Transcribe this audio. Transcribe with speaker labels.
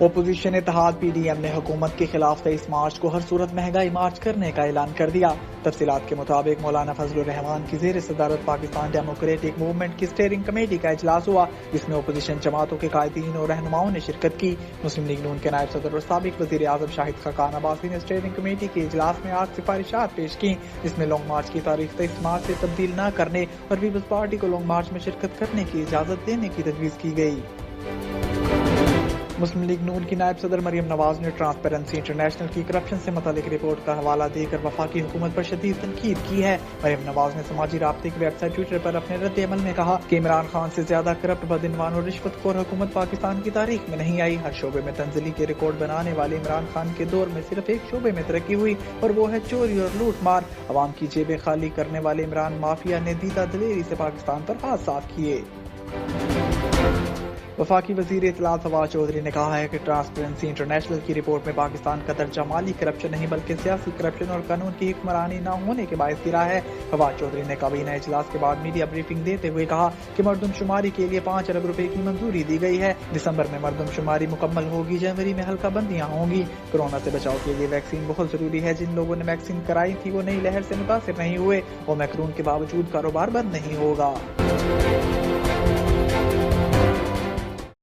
Speaker 1: Opposition اتحاد P D M نے حکومت کے خلاف 23 مارچ کو ہر صورت مہنگائی مارچ کرنے کا اعلان کر دیا۔ تفصیلات کے مطابق مولانا فضل الرحمان کی زیر صدارت پاکستان ڈیموکریٹک موومنٹ کی اسٹیئرنگ کمیٹی کا اجلاس ہوا، جس میں اپوزیشن جماعتوں کے قائدین اور رہنماؤں نے شرکت کی۔ مسلم لیگ نون کے نائب صدر اور سابق وزیر اعظم شاہد خاقان عباسی نے اسٹیئرنگ کمیٹی کے اجلاس میں 8 سفارشات پیش کی، جس میں لانگ مارچ کی تاریخ 23 مارچ سے تبدیل نہ کرنے اور پیپلز پارٹی کو لانگ مارچ میں شرکت کرنے کی اجازت دینے کی تجویز کی گئی۔ مسلم لیگ نون کی نائب صدر مریم نواز نے ٹرانسپیرنسی انٹرنیشنل کی کرپشن سے متعلق رپورٹ کا حوالہ دے کر وفاقی حکومت پر شدید تنقید کی ہے۔ مریم نواز نے سماجی رابطے کی ویب سائٹ ٹویٹر پر اپنے رد عمل میں کہا کہ عمران خان سے زیادہ کرپٹ، بدعنوان اور رشوت خور حکومت پاکستان کی تاریخ میں نہیں آئی۔ ہر شعبے میں تنزلی کے ریکارڈ بنانے والے عمران خان کے دور میں صرف ایک شعبے میں ترقی ہوئی اور وہ ہے چوری اور لوٹ مار۔ عوام کی جیبیں خالی کرنے والے عمران مافیا نے دیدہ دلیری سے پاکستان پر ہاتھ صاف کیے۔ وفاقی وزیر اطلاعات فواد چودھری نے کہا ہے کہ ٹرانسپیرنسی انٹرنیشنل کی رپورٹ میں پاکستان کا درجہ مالی کرپشن نہیں بلکہ سیاسی کرپشن اور قانون کی حکمرانی نہ ہونے کے باعث گرا ہے۔ فواد چودھری نے کابینہ اجلاس کے بعد میڈیا بریفنگ دیتے ہوئے کہا کہ مردم شماری کے لیے 5 ارب روپے کی منظوری دی گئی ہے۔ دسمبر میں مردم شماری مکمل ہوگی، جنوری میں حلقہ بندیاں ہوں گی۔ کورونا سے بچاؤ کے لیے ویکسین بہت ضروری ہے۔ جن لوگوں نے ویکسین کرائی تھی وہ نئی لہر سے متاثر نہیں ہوئے۔ اومیکرون کے باوجود کاروبار بند نہیں ہوگا۔